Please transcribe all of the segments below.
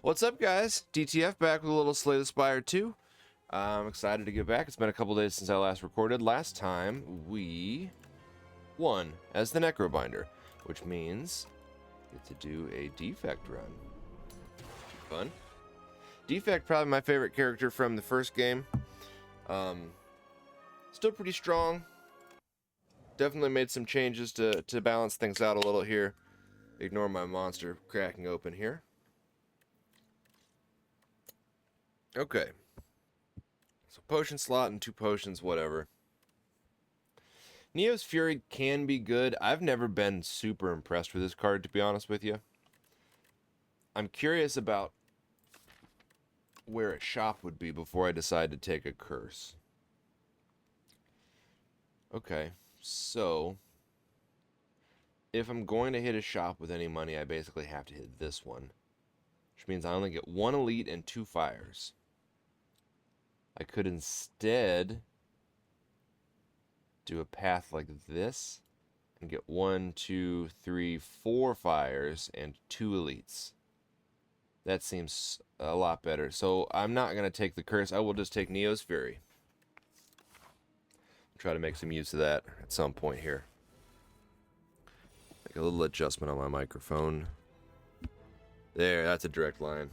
What's up, guys? DTF back with a little Slay the Spire 2. I'm excited to get back. It's been a couple days since I last recorded. Last time, we won as the Necrobinder, which means I get to do a Defect run. Fun. Defect, probably my favorite character from the first game. Still pretty strong. Definitely made some changes to balance things out a little here. Ignore my monster cracking open here. Okay. So potion slot and 2 potions, whatever. Neo's Fury can be good. I've never been super impressed with this card, to be honest with you. I'm curious about where a shop would be before I decide to take a curse. Okay, so if I'm going to hit a shop with any money, I basically have to hit this one, which means I only get 1 elite and 2 fires. I could instead do a path like this and get 1, 2, 3, 4 fires and 2 elites. That seems a lot better. So I'm not going to take the curse. I will just take Neo's Fury. Try to make some use of that at some point here. Make a little adjustment on my microphone. There, that's a direct line.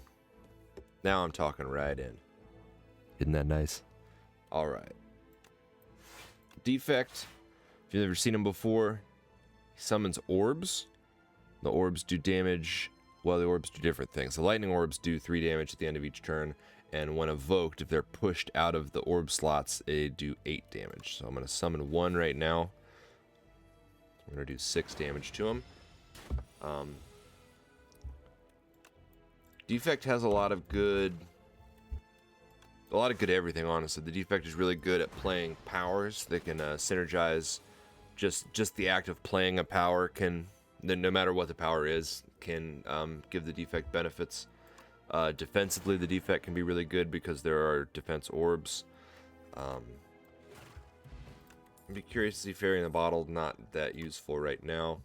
Now I'm talking right in. Isn't that nice? Alright. Defect. If you've ever seen him before, he summons orbs. The orbs do damage. Well, the orbs do different things. The lightning orbs do 3 damage at the end of each turn. And when evoked, if they're pushed out of the orb slots, they do 8 damage. So I'm going to summon 1 right now. I'm going to do 6 damage to him. Defect has a lot of good everything, honestly. The Defect is really good at playing powers. They can synergize. Just the act of playing a power can, no matter what the power is, can give the Defect benefits. Defensively, the Defect can be really good because there are defense orbs. I'd be curious to see Fairy in the Bottle. Not that useful right now.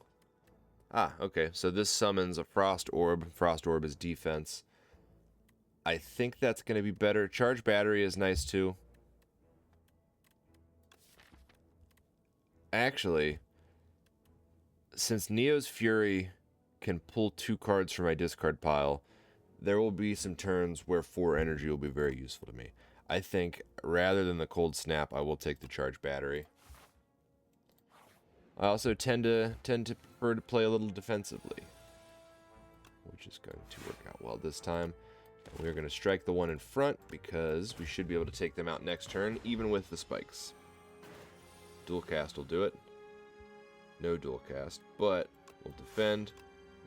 Ah, okay. So this summons a Frost Orb. Frost Orb is defense. I think that's going to be better. Charge Battery is nice too. Actually, since Neo's Fury can pull 2 cards from my discard pile, there will be some turns where 4 energy will be very useful to me. I think rather than the Cold Snap, I will take the Charge Battery. I also tend to prefer to play a little defensively, which is going to work out well this time. And we're going to strike the one in front because we should be able to take them out next turn, even with the spikes. Dual cast will do it. No dual cast, but we'll defend.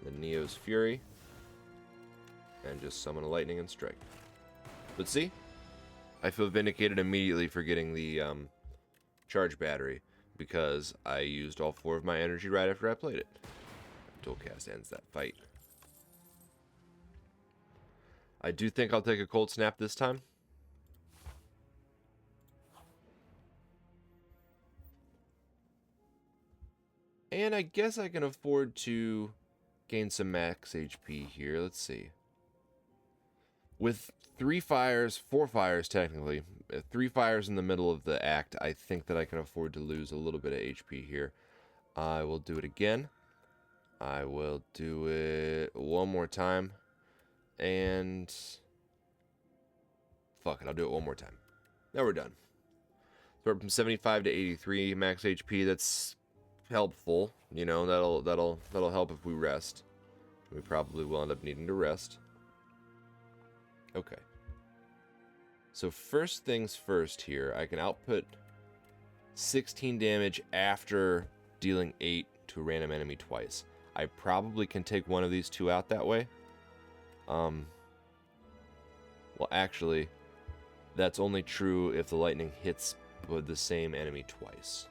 The Neo's Fury. And just summon a lightning and strike. But see? I feel vindicated immediately for getting the charge battery because I used all 4 of my energy right after I played it. Dual cast ends that fight. I do think I'll take a cold snap this time. And I guess I can afford to gain some max HP here. Let's see. With 3 fires, 4 fires technically, 3 fires in the middle of the act, I think that I can afford to lose a little bit of HP here. I will do it again. I will do it one more time. And fuck it, I'll do it one more time. Now we're done. So we're from 75 to 83 max HP. That's helpful. You know, that'll help if we rest. We probably will end up needing to rest. Okay. So first things first here, I can output 16 damage after dealing 8 to a random enemy twice. I probably can take one of these 2 out that way. Well, actually, that's only true if the lightning hits with the same enemy twice.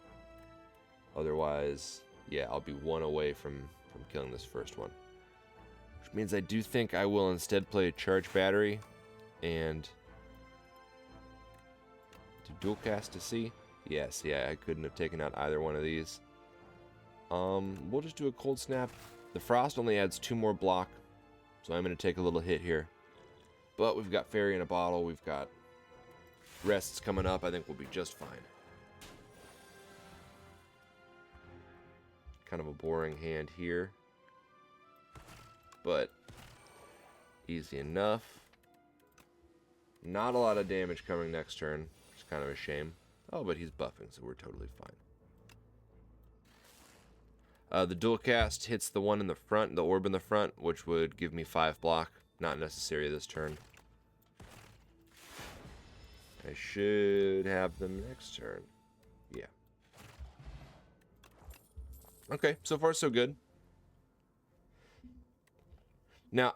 Otherwise, yeah, I'll be 1 away from killing this first one. Which means I do think I will instead play a charge battery and do dual cast to see. Yes, yeah, I couldn't have taken out either one of these. We'll just do a cold snap. The frost only adds 2 more block, so I'm going to take a little hit here. But we've got Fairy in a bottle. We've got rests coming up. I think we'll be just fine. Kind of a boring hand here, but easy enough. Not a lot of damage coming next turn, which is kind of a shame. Oh, but he's buffing, so we're totally fine. The dual cast hits the one in the front, the orb in the front, which would give me 5 block. Not necessary this turn. I should have them next turn. Yeah. Okay, so far so good. Now,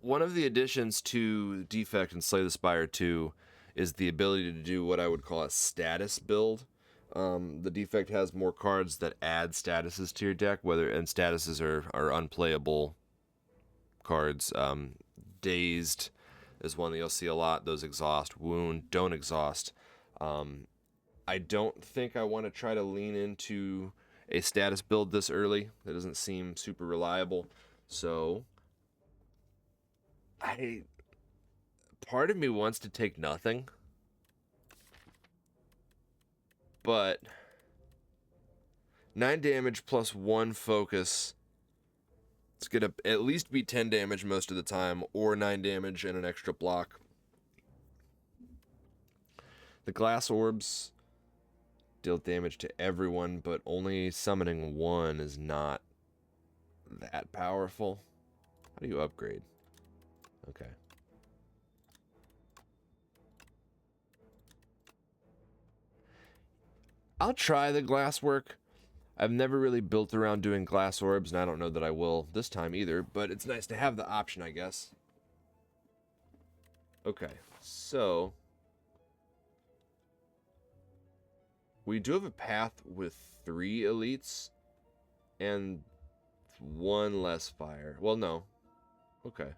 one of the additions to Defect and Slay the Spire 2 is the ability to do what I would call a status build. The Defect has more cards that add statuses to your deck, and statuses are unplayable cards. Dazed is one that you'll see a lot. Those exhaust. Wound, don't exhaust. I don't think I want to try to lean into a status build this early. That doesn't seem super reliable. So part of me wants to take nothing, but 9 damage plus 1 focus. It's gonna at least be 10 damage most of the time, or 9 damage and an extra block. The glass orbs deal damage to everyone, but only summoning 1 is not that powerful. How do you upgrade? Okay. I'll try the glass work. I've never really built around doing glass orbs, and I don't know that I will this time either, but it's nice to have the option, I guess. Okay, so we do have a path with 3 elites and 1 less fire. Well, no. Okay.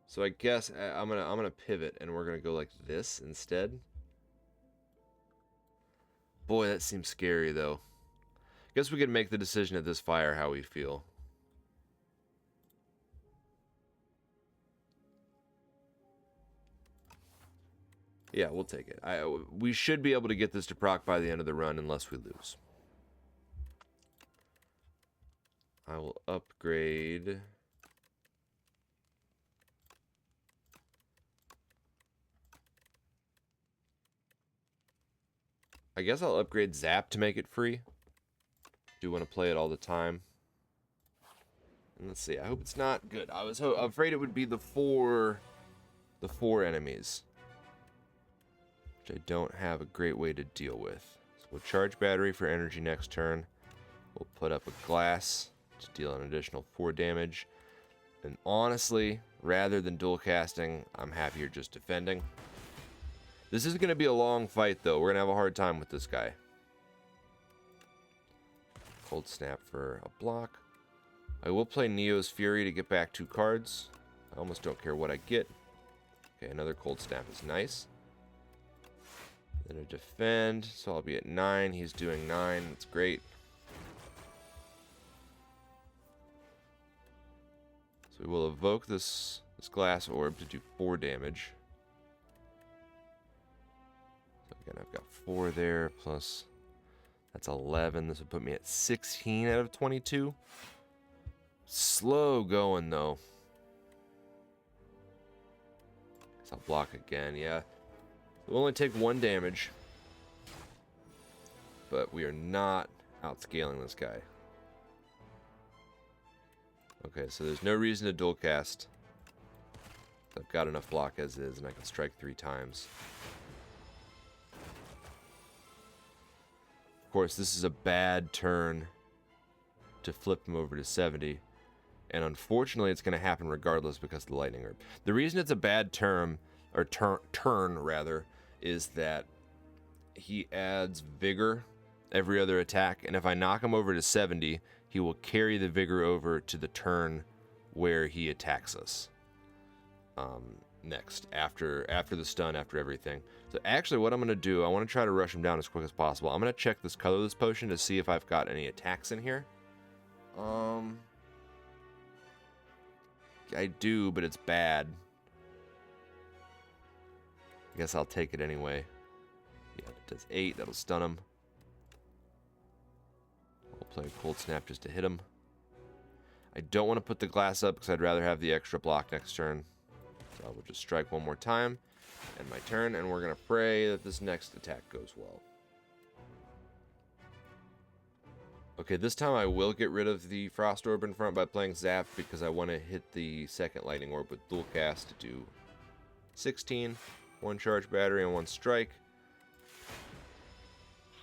So I guess I'm gonna pivot, and we're gonna go like this instead. Boy, that seems scary though. Guess we could make the decision at this fire how we feel. Yeah, we'll take it. We should be able to get this to proc by the end of the run unless we lose. I will upgrade. I guess I'll upgrade Zap to make it free. Do want to play it all the time. And let's see. I hope it's not good. I was afraid it would be the four enemies, which I don't have a great way to deal with. So we'll charge battery for energy next turn. We'll put up a glass to deal an additional 4 damage. And honestly, rather than dual casting, I'm happier just defending. This is going to be a long fight, though. We're going to have a hard time with this guy. Cold Snap for a block. I will play Neo's Fury to get back 2 cards. I almost don't care what I get. Okay, another Cold Snap is nice. Then a defend, so I'll be at 9. He's doing 9. That's great. So we will evoke this glass orb to do 4 damage. Again, I've got 4 there, plus that's 11. This would put me at 16 out of 22. Slow going, though. Guess I'll block again, yeah. We'll only take 1 damage. But we are not outscaling this guy. Okay, so there's no reason to dual cast. I've got enough block as is, and I can strike 3 times. Of course, this is a bad turn to flip him over to 70. And unfortunately, it's going to happen regardless because of the lightning herb. The reason it's a bad turn, rather, is that he adds vigor every other attack. And if I knock him over to 70, he will carry the vigor over to the turn where he attacks us. Next, after the stun, after everything. So actually what I'm going to do, I want to try to rush him down as quick as possible. I'm going to check this colorless potion to see if I've got any attacks in here. I do, but it's bad. I guess I'll take it anyway. Yeah, it does 8. That'll stun him. We'll play a Cold Snap just to hit him. I don't want to put the glass up because I'd rather have the extra block next turn. So I will just strike one more time. End my turn, and we're going to pray that this next attack goes well. Okay, this time I will get rid of the Frost Orb in front by playing Zap because I want to hit the second Lightning Orb with Dual Cast to do 16. 1 charge battery and 1 strike.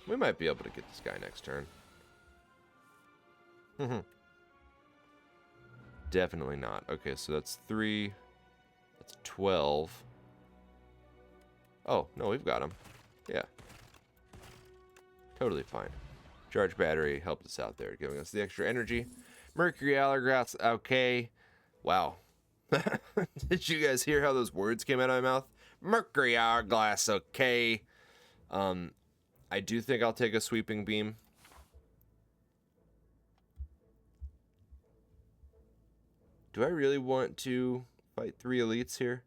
We might be able to get this guy next turn. Definitely not. Okay, so that's 3. That's 12. Oh, no, we've got him. Yeah. Totally fine. Charge battery helped us out there, giving us the extra energy. Mercury Hourglass, okay. Wow. Did you guys hear how those words came out of my mouth? Mercury Hourglass, okay. I do think I'll take a Sweeping Beam. Do I really want to fight 3 elites here?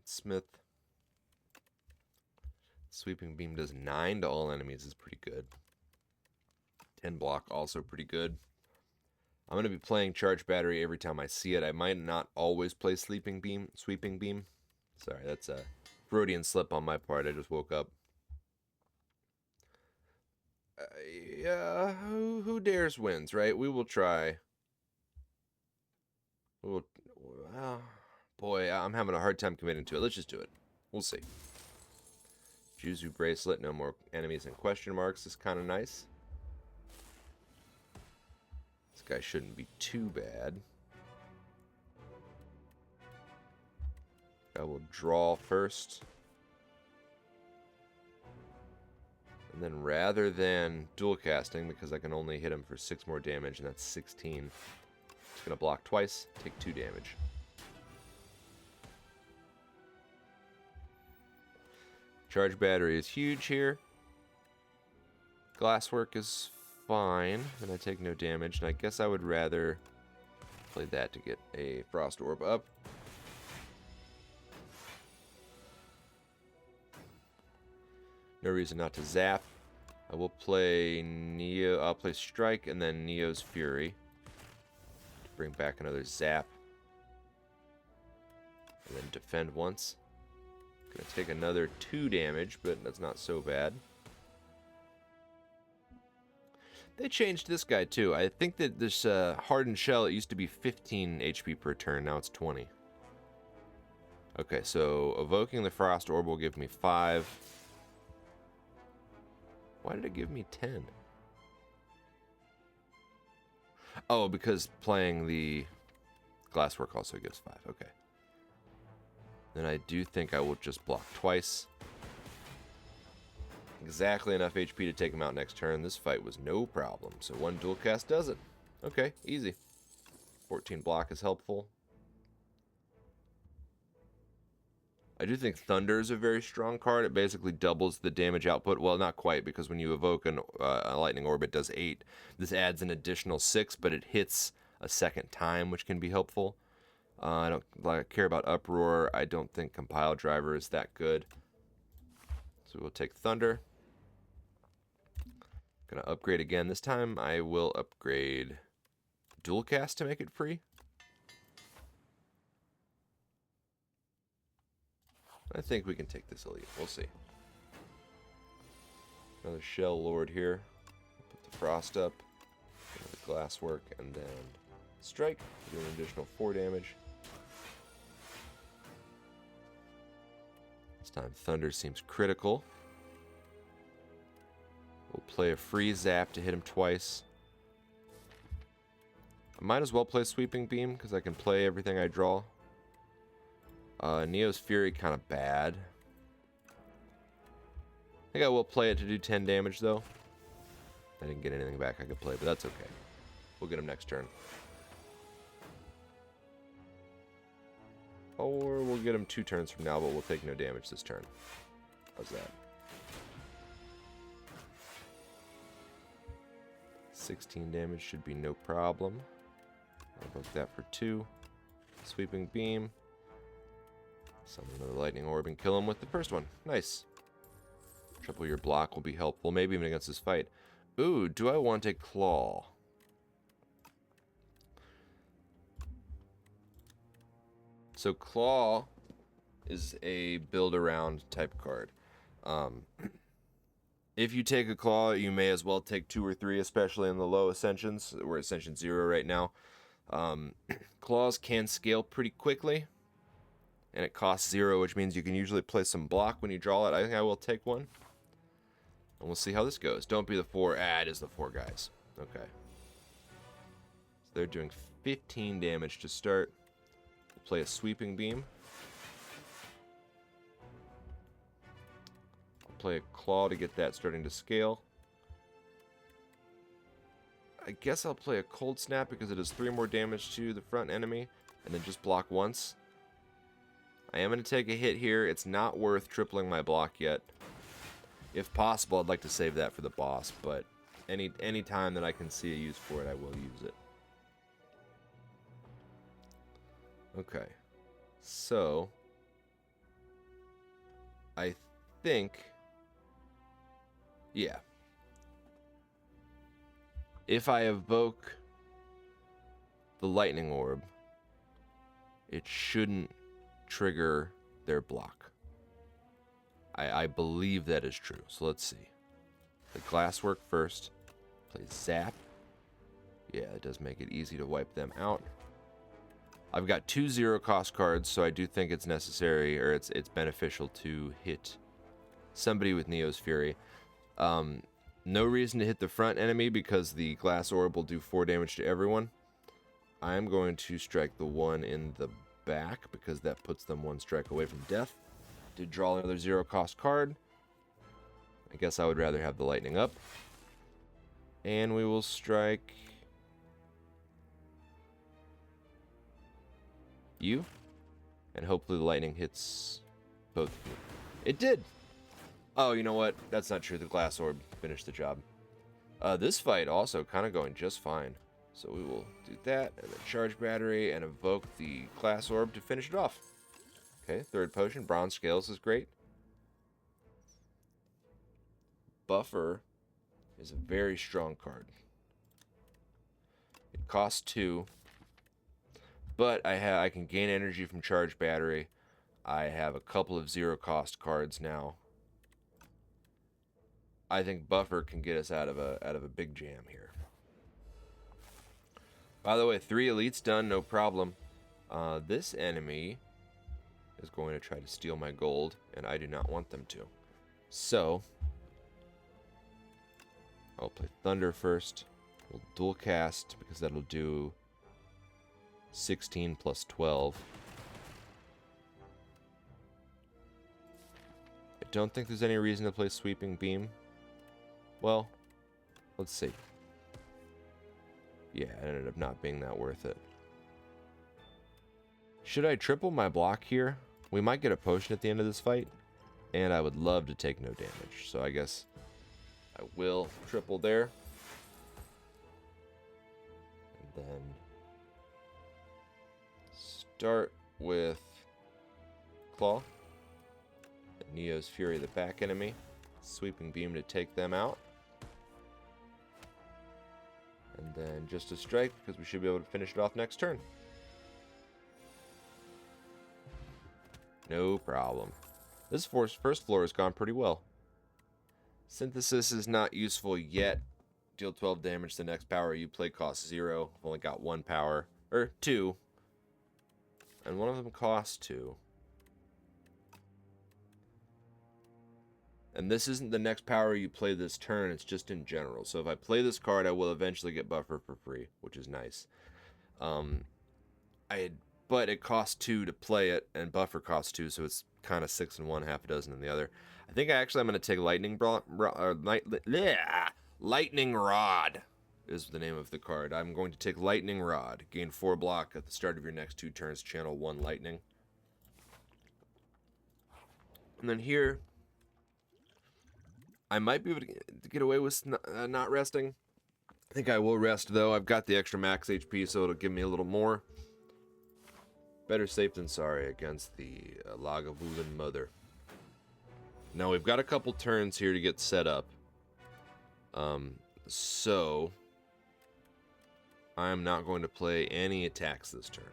Smith. Sweeping Beam does 9 to all enemies, is pretty good. 10 block, also pretty good. I'm going to be playing Charge Battery every time I see it. I might not always play Sweeping Beam. Sorry, that's a Freudian slip on my part. I just woke up. Yeah, who dares wins, right? We will try. Well, boy, I'm having a hard time committing to it. Let's just do it. We'll see. Juzu Bracelet, no more enemies and question marks is kind of nice. This guy shouldn't be too bad. I will draw first. And then rather than dual casting, because I can only hit him for 6 more damage, and that's 16, just going to block twice, take 2 damage. Charge battery is huge here. Glasswork is fine, and I take no damage, and I guess I would rather play that to get a Frost Orb up. No reason not to zap. I will play Neo. I'll play Strike and then Neo's Fury to bring back another zap. And then defend once. Gonna take another 2 damage, but that's not so bad. They changed this guy too. I think that this hardened shell, it used to be 15 HP per turn. Now it's 20. Okay, so evoking the Frost Orb will give me 5. Why did it give me 10? Oh, because playing the Glasswork also gives 5. Okay. Then I do think I will just block twice. Exactly enough HP to take him out next turn. This fight was no problem. So 1 dual cast does it. Okay, easy. 14 block is helpful. I do think Thunder is a very strong card. It basically doubles the damage output. Well, not quite, because when you evoke a Lightning Orb, it does 8. This adds an additional 6, but it hits a second time, which can be helpful. I don't care about Uproar. I don't think Compile Driver is that good. So we'll take Thunder. Gonna upgrade again. This time I will upgrade Dual Cast to make it free. I think we can take this elite. We'll see. Another Shell Lord here. Put the Frost up. Another Glasswork, and then Strike. Do an additional 4 damage. This time Thunder seems critical. We'll play a free Zap to hit him twice. I might as well play Sweeping Beam, because I can play everything I draw. Neo's Fury kind of bad. I think I will play it to do 10 damage, though. I didn't get anything back I could play, but that's okay. We'll get him next turn. Or we'll get him 2 turns from now, but we'll take no damage this turn. How's that? 16 damage should be no problem. I'll evoke that for 2. Sweeping beam. Summon another lightning orb and kill him with the first one. Nice. Triple your block will be helpful, maybe even against this fight. Ooh, do I want a claw? So claw is a build around type card. If you take a claw, you may as well take 2 or 3, especially in the low ascensions. We're ascension 0 right now. Claws can scale pretty quickly, and it costs 0, which means you can usually play some block when you draw it. I think I will take one, and we'll see how this goes. Don't be the 4. It is the 4 guys. Okay. So they're doing 15 damage to start. We'll play a sweeping beam. I'll play a claw to get that starting to scale. I guess I'll play a cold snap because it does 3 more damage to the front enemy, and then just block once. I am going to take a hit here. It's not worth tripling my block yet. If possible, I'd like to save that for the boss, but any time that I can see a use for it, I will use it. Okay. So, I think, yeah. If I evoke the lightning orb, it shouldn't trigger their block. I believe that is true. So let's see. The glasswork first. Play zap. Yeah, it does make it easy to wipe them out. I've got 2 0-cost cards, so I do think it's necessary, or it's beneficial to hit somebody with Neo's Fury. No reason to hit the front enemy because the glass orb will do 4 damage to everyone. I'm going to strike the one in the back because that puts them 1 strike away from death. Did draw another 0-cost card. I guess I would rather have the lightning up. And we will strike you. And hopefully the lightning hits both of you. It did! Oh, you know what? That's not true. The glass orb finished the job. This fight also kind of going just fine. So we will do that, and then charge battery, and evoke the glass orb to finish it off. Okay, 3rd potion. Bronze Scales is great. Buffer is a very strong card. It costs 2, but I can gain energy from charge battery. I have a couple of 0-cost cards now. I think Buffer can get us out of a big jam here. By the way, 3 elites done, no problem. This enemy is going to try to steal my gold, and I do not want them to. So, I'll play Thunder first. We'll dual cast because that'll do 16 plus 12. I don't think there's any reason to play Sweeping Beam. Well, let's see. Yeah, it ended up not being that worth it. Should I triple my block here? We might get a potion at the end of this fight, and I would love to take no damage. So I guess I will triple there. And then start with Claw. Neo's Fury, the back enemy. Sweeping Beam to take them out. And then just a strike, because we should be able to finish it off next turn. No problem. This first floor has gone pretty well. Synthesis is not useful yet. Deal 12 damage. The next power you play costs 0. I've only got 1 power. Or 2. And one of them costs 2. And this isn't the next power you play this turn, it's just in general. So if I play this card, I will eventually get Buffer for free, which is nice. But it costs 2 to play it, and Buffer costs 2, so it's kind of 6 in one, half a dozen in the other. I think I'm going to take Lightning Rod is the name of the card. I'm going to take Lightning Rod. Gain 4 block at the start of your next 2 turns, channel 1 lightning. And then here, I might be able to get away with not resting. I think I will rest, though. I've got the extra max HP, so it'll give me a little more. Better safe than sorry against the Lagavulin Mother. Now, we've got a couple turns here to get set up. So I'm not going to play any attacks this turn.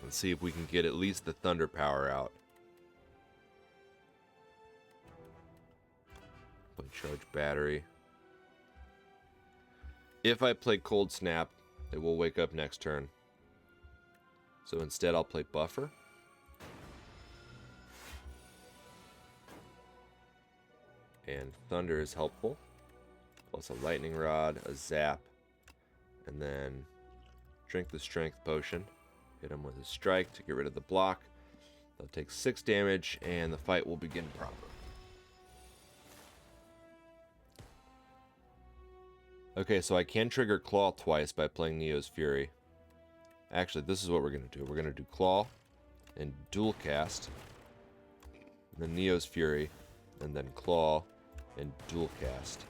Let's see if we can get at least the thunder power out. Play charge battery. If I play cold snap, it will wake up next turn. So instead I'll play buffer. And thunder is helpful. Plus a lightning rod, a zap, and then drink the strength potion. Hit him with a strike to get rid of the block. They'll take 6 damage, and the fight will begin proper. Okay, so I can trigger Claw twice by playing Neo's Fury. Actually, this is what we're going to do. We're going to do Claw and dual cast. And then Neo's Fury, and then Claw and dual cast.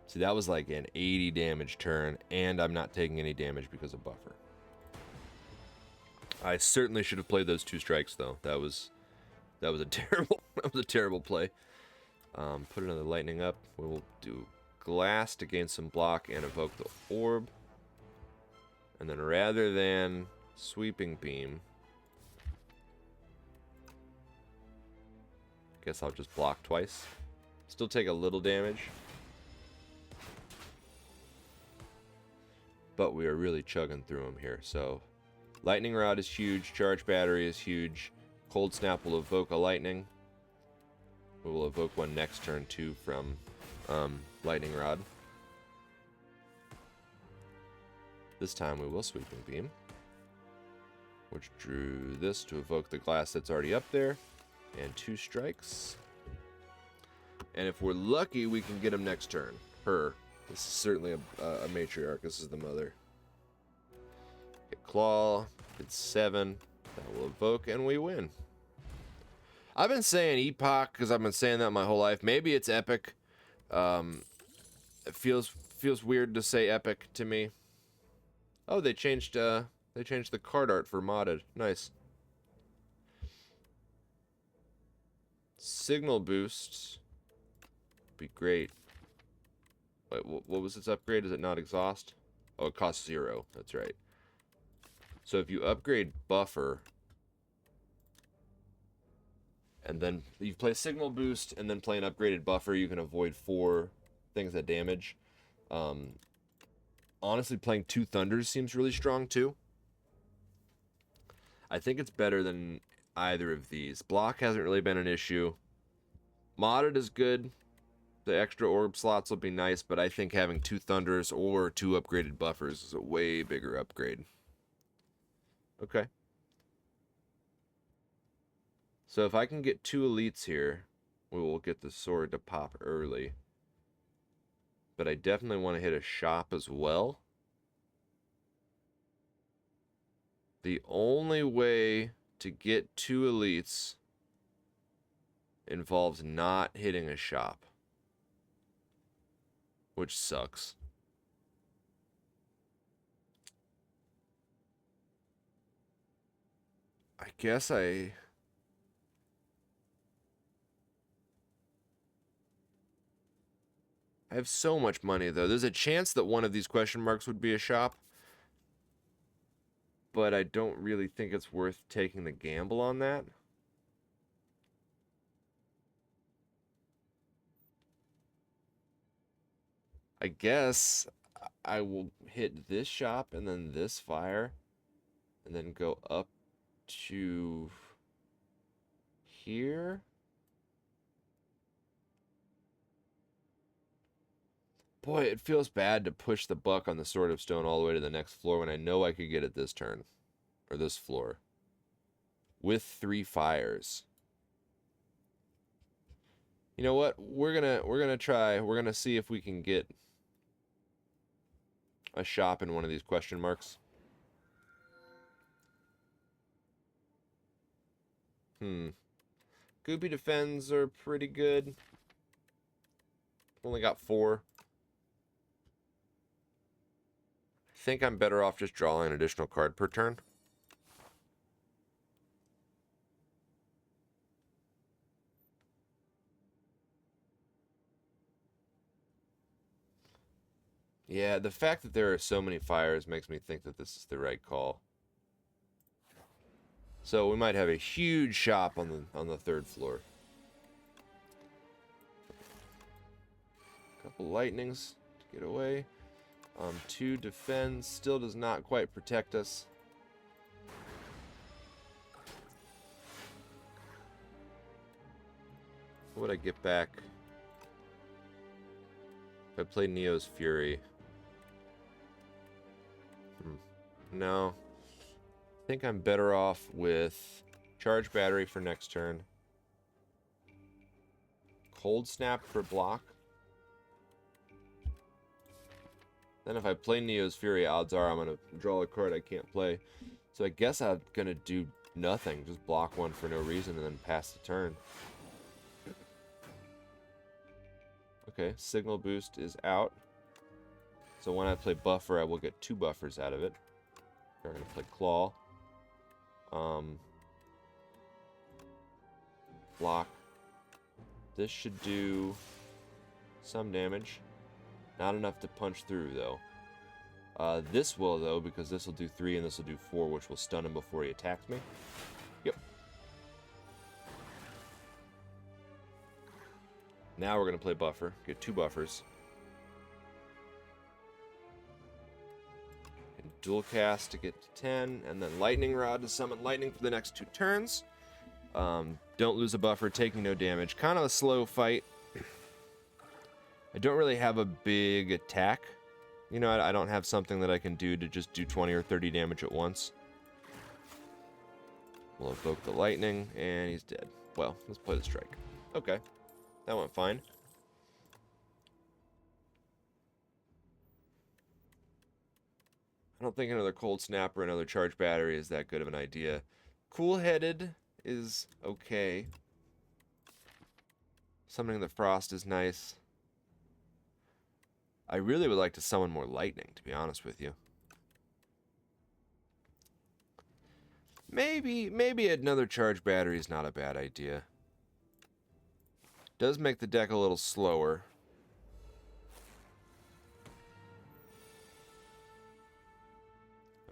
See, that was like an 80 damage turn, and I'm not taking any damage because of buffer. I certainly should have played those 2 strikes, though. That was a terrible play. Put another lightning up. We will do glass to gain some block and evoke the orb. And then rather than sweeping beam, guess I'll just block twice. Still take a little damage. But we are really chugging through them here. So lightning rod is huge. Charge battery is huge. Cold snap will evoke a lightning. We will evoke one next turn too from lightning rod. This time we will sweeping beam, which drew this to evoke the glass that's already up there, and 2 strikes. And if we're lucky, we can get him next turn. Her. This is certainly a matriarch. This is the mother. Get claw. Get 7. That will evoke, and we win. I've been saying epoch because I've been saying that my whole life. Maybe it's epic. It feels weird to say epic to me. Oh, they changed the card art for modded. Nice. Signal boosts be great. Wait, what was its upgrade? Is it not exhaust? Oh, it costs 0. That's right. So if you upgrade buffer, and then you play signal boost and then play an upgraded buffer, you can avoid 4 things that damage. Honestly, playing 2 thunders seems really strong too. I think it's better than either of these. Block hasn't really been an issue. Modded is good. The extra orb slots will be nice, but I think having 2 thunders or 2 upgraded buffers is a way bigger upgrade. Okay. So if I can get 2 elites here, we will get the sword to pop early. But I definitely want to hit a shop as well. The only way to get 2 elites involves not hitting a shop, which sucks. I guess I have so much money, though. There's a chance that one of these question marks would be a shop, but I don't really think it's worth taking the gamble on that. I guess I will hit this shop and then this fire and then go up to here. Boy, it feels bad to push the buck on the Sword of Stone all the way to the next floor when I know I could get it this turn. Or this floor. With 3 fires. You know what? We're gonna try. We're gonna see if we can get a shop in one of these question marks. Goopy defends are pretty good. Only got 4. think I'm better off just drawing an additional card per turn. Yeah, the fact that there are so many fires makes me think that this is the right call. So we might have a huge shop on the 3rd floor. Couple lightnings to get away. 2 defends, still does not quite protect us. What would I get back if I play Neo's Fury? No. I think I'm better off with Charge Battery for next turn. Cold Snap for block. Then if I play Neo's Fury, odds are I'm going to draw a card I can't play. So I guess I'm going to do nothing. Just block one for no reason and then pass the turn. Okay, Signal Boost is out. So when I play Buffer, I will get 2 buffers out of it. We're going to play Claw. Block. This should do some damage. Not enough to punch through, though. This will, though, because this will do 3 and this will do 4, which will stun him before he attacks me. Yep. Now we're going to play Buffer. Get 2 buffers. And dual cast to get to 10, and then Lightning Rod to summon Lightning for the next 2 turns. Don't lose a buffer, taking no damage. Kind of a slow fight. I don't really have a big attack. You know, I don't have something that I can do to just do 20 or 30 damage at once. We'll evoke the lightning, and he's dead. Well, let's play the strike. Okay, that went fine. I don't think another cold snap or another charge battery is that good of an idea. Cool-headed is okay. Summoning the frost is nice. I really would like to summon more lightning, to be honest with you. Maybe another charge battery is not a bad idea. Does make the deck a little slower.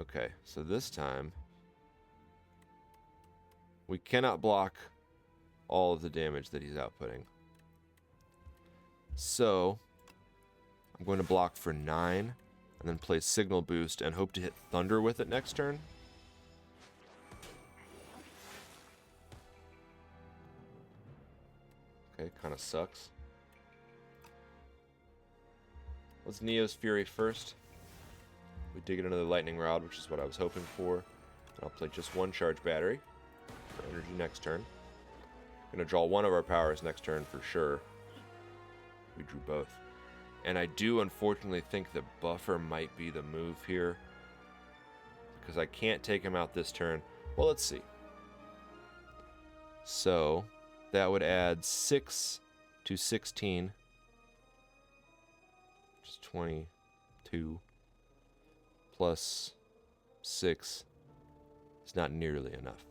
Okay, so this time we cannot block all of the damage that he's outputting. So I'm going to block for 9 and then play Signal Boost and hope to hit Thunder with it next turn. Okay, kind of sucks. Let's Neo's Fury first. We did get another Lightning Rod, which is what I was hoping for. And I'll play just 1 charge battery for energy next turn. Gonna draw 1 of our powers next turn for sure. We drew both. And I do unfortunately think the buffer might be the move here, because I can't take him out this turn. Well, let's see. So that would add 6 to 16, which is 22, plus 6 is not nearly enough.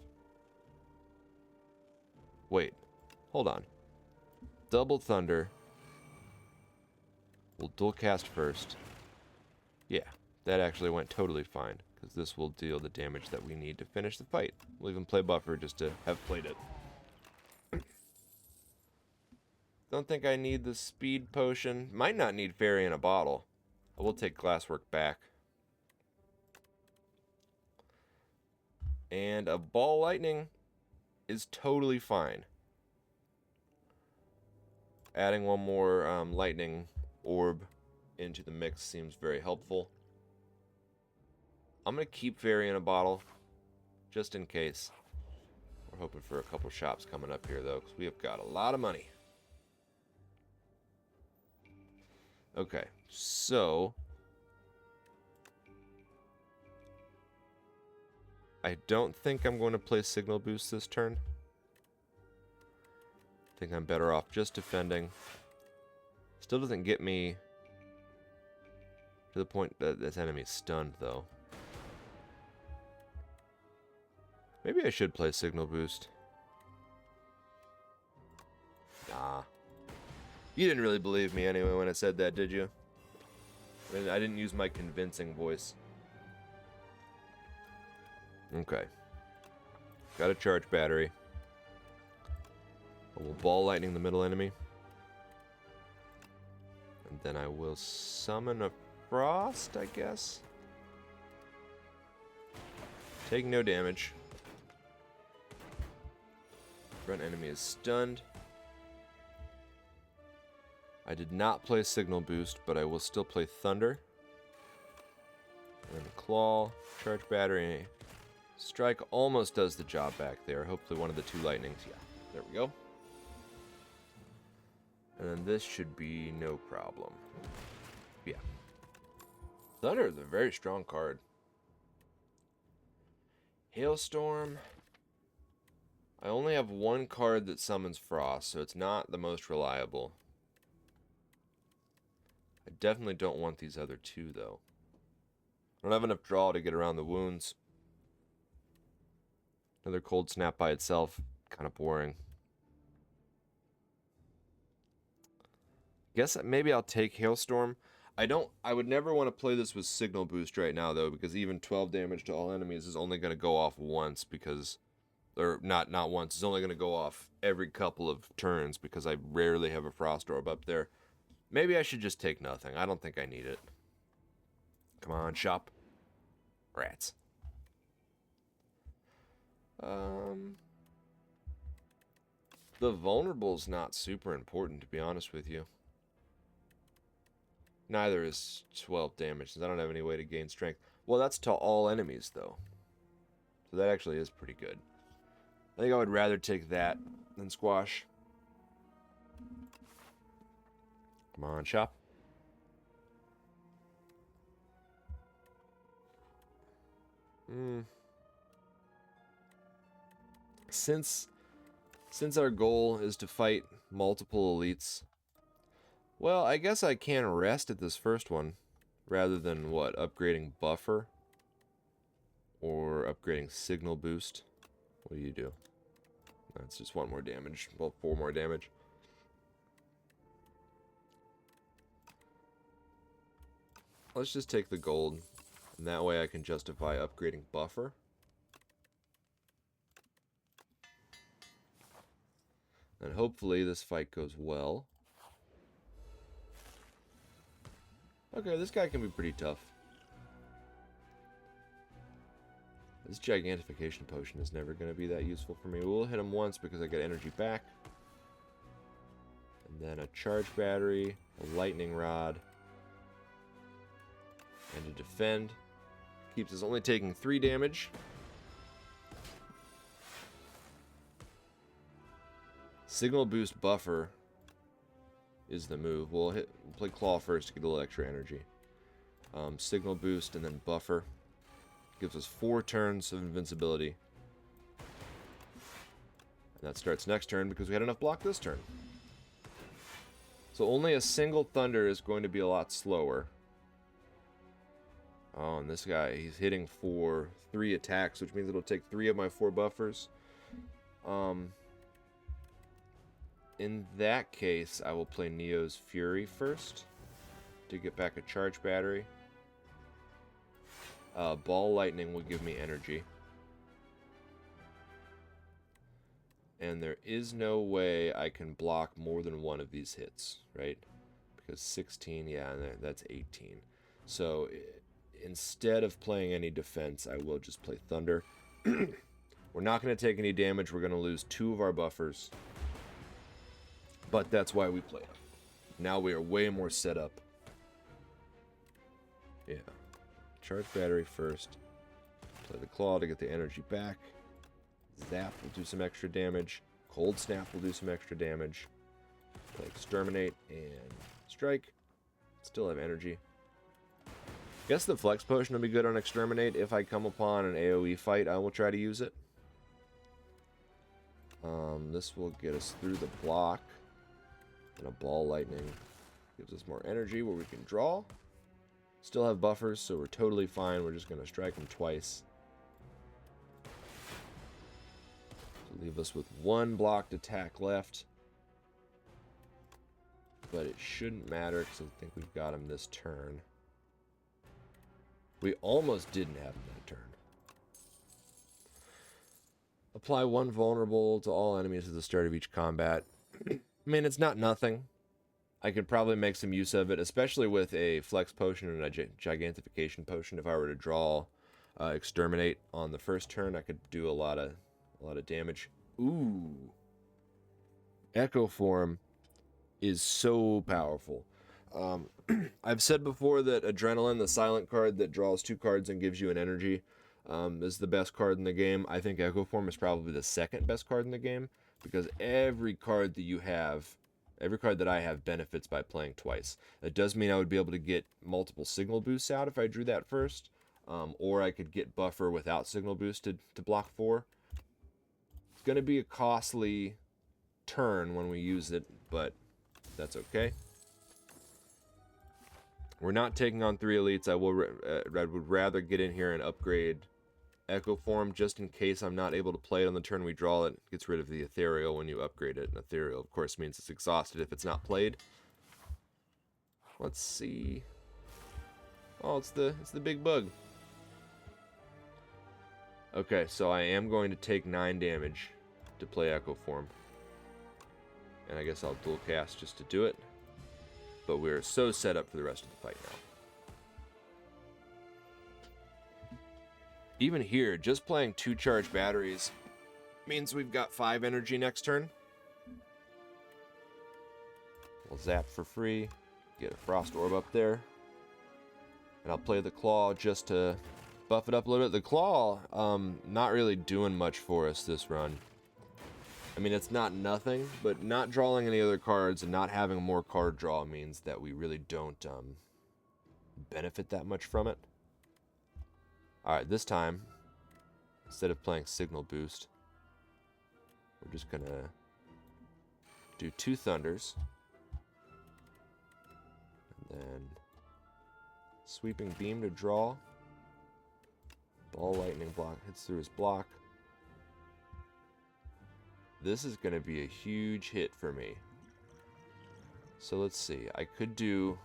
Wait, hold on. Double Thunder. We'll dual cast first. Yeah, that actually went totally fine, because this will deal the damage that we need to finish the fight. We'll even play Buffer just to have played it. Don't think I need the speed potion. Might not need Fairy in a bottle. I will take Glasswork back. And a Ball Lightning is totally fine. Adding 1 more lightning orb into the mix seems very helpful. I'm going to keep Fairy in a bottle, just in case. We're hoping for a couple shops coming up here, though, because we have got a lot of money. Okay, so I don't think I'm going to play Signal Boost this turn. I think I'm better off just defending. Still doesn't get me To the point that this enemy is stunned, though. Maybe I should play Signal Boost. Nah. You didn't really believe me anyway when I said that, did you? I mean, I didn't use my convincing voice. Okay. Got a charge battery. I will ball lightning the middle enemy. And then I will summon a frost, I guess. Take no damage. Front enemy is stunned. I did not play Signal Boost, but I will still play Thunder. And Claw, Charge Battery, Strike almost does the job back there. Hopefully one of the two lightnings. Yeah, there we go. And then this should be no problem. Yeah. Thunder is a very strong card. Hailstorm. I only have one card that summons Frost, so it's not the most reliable. I definitely don't want these other two, though. I don't have enough draw to get around the wounds. Another Cold Snap by itself, kind of boring. Guess maybe I'll take Hailstorm. I would never want to play this with Signal Boost right now, though, because even 12 damage to all enemies is only going to go off once, because... Or, not once. It's only going to go off every couple of turns, because I rarely have a Frost Orb up there. Maybe I should just take nothing. I don't think I need it. Come on, shop. Rats. The vulnerable's not super important, to be honest with you. Neither is 12 damage, since I don't have any way to gain strength. Well, that's to all enemies, though. So that actually is pretty good. I think I would rather take that than Squash. Come on, shop. Since our goal is to fight multiple elites, well, I guess I can rest at this first one, rather than, what, upgrading Buffer? Or upgrading Signal Boost? What do you do? That's just 1 more damage. Well, 4 more damage. Let's just take the gold, and that way I can justify upgrading Buffer. And hopefully this fight goes well. Okay, this guy can be pretty tough. This Gigantification Potion is never going to be that useful for me. We'll hit him once because I get energy back. And then a Charge Battery, a Lightning Rod, and a Defend. Keeps us only taking 3 damage. Signal Boost Buffer is the move. We'll play Claw first to get a little extra energy. Signal Boost and then Buffer. Gives us 4 turns of invincibility. And that starts next turn because we had enough block this turn. So only a single Thunder is going to be a lot slower. Oh, and this guy, he's hitting for 3 attacks, which means it'll take 3 of my 4 buffers. In that case, I will play Neo's Fury first to get back a Charge Battery. Ball Lightning will give me energy. And there is no way I can block more than 1 of these hits, right? Because 16, yeah, that's 18. So instead of playing any defense, I will just play Thunder. We're not going to take any damage. We're going to lose 2 of our buffers. But that's why we play them. Now we are way more set up. Yeah. Charge Battery first. Play the Claw to get the energy back. Zap will do some extra damage. Cold Snap will do some extra damage. Play Exterminate and Strike. Still have energy. Guess the Flex Potion will be good on Exterminate. If I come upon an AoE fight, I will try to use it. This will get us through the block. And a Ball Lightning gives us more energy where we can draw. Still have buffers, so we're totally fine. We're just going to strike them twice. To leave us with one blocked attack left. But it shouldn't matter because I think we've got him this turn. We almost didn't have him that turn. Apply one vulnerable to all enemies at the start of each combat. I mean, it's not nothing. I could probably make some use of it, especially with a flex potion and a gigantification potion. If I were to draw exterminate on the first turn, I could do a lot of damage. Ooh, Echo Form is so powerful. I've said before that Adrenaline, the silent card that draws 2 cards and gives you an energy, is the best card in the game. I think Echo Form is probably the second best card in the game, because every card that I have benefits by playing twice. It does mean I would be able to get multiple signal boosts out if I drew that first, or I could get buffer without signal boost to block 4. It's going to be a costly turn when we use it, but that's okay. We're not taking on 3 elites. I would rather get in here and upgrade Echo Form just in case I'm not able to play it on the turn we draw it. Gets rid of the ethereal when you upgrade it. And ethereal, of course, means it's exhausted if it's not played. Let's see. Oh, it's the big bug. Okay, so I am going to take 9 damage to play Echo Form. And I guess I'll dual cast just to do it. But we're so set up for the rest of the fight now. Even here, just playing 2 charged batteries means we've got 5 energy next turn. We'll zap for free, get a Frost Orb up there. And I'll play the Claw just to buff it up a little bit. The Claw, not really doing much for us this run. I mean, it's not nothing, but not drawing any other cards and not having more card draw means that we really don't benefit that much from it. Alright, this time, instead of playing Signal Boost, we're just going to do 2 Thunders. And then Sweeping Beam to draw. Ball Lightning block hits through his block. This is going to be a huge hit for me. So let's see. I could do...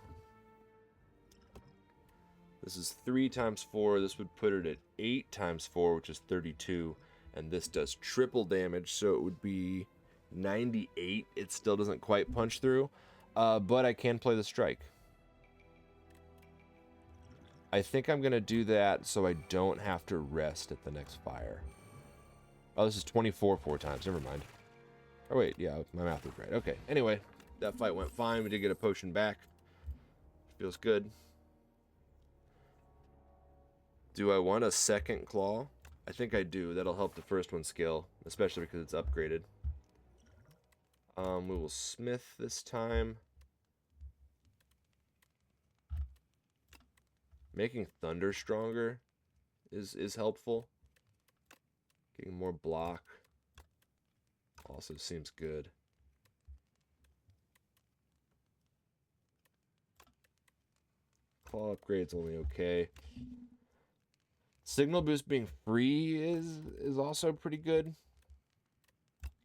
This is 3 times 4. This would put it at 8 times 4, which is 32. And this does triple damage, so it would be 98. It still doesn't quite punch through. But I can play the strike. I think I'm going to do that so I don't have to rest at the next fire. Oh, this is 24 4 times. Never mind. Oh, wait. Yeah, my math was right. Okay. Anyway, that fight went fine. We did get a potion back. Feels good. Do I want a second claw? I think I do. That'll help the first one scale, especially because it's upgraded. We will smith this time. Making Thunder stronger is helpful. Getting more block also seems good. Claw upgrade's only okay. Signal boost being free is also pretty good.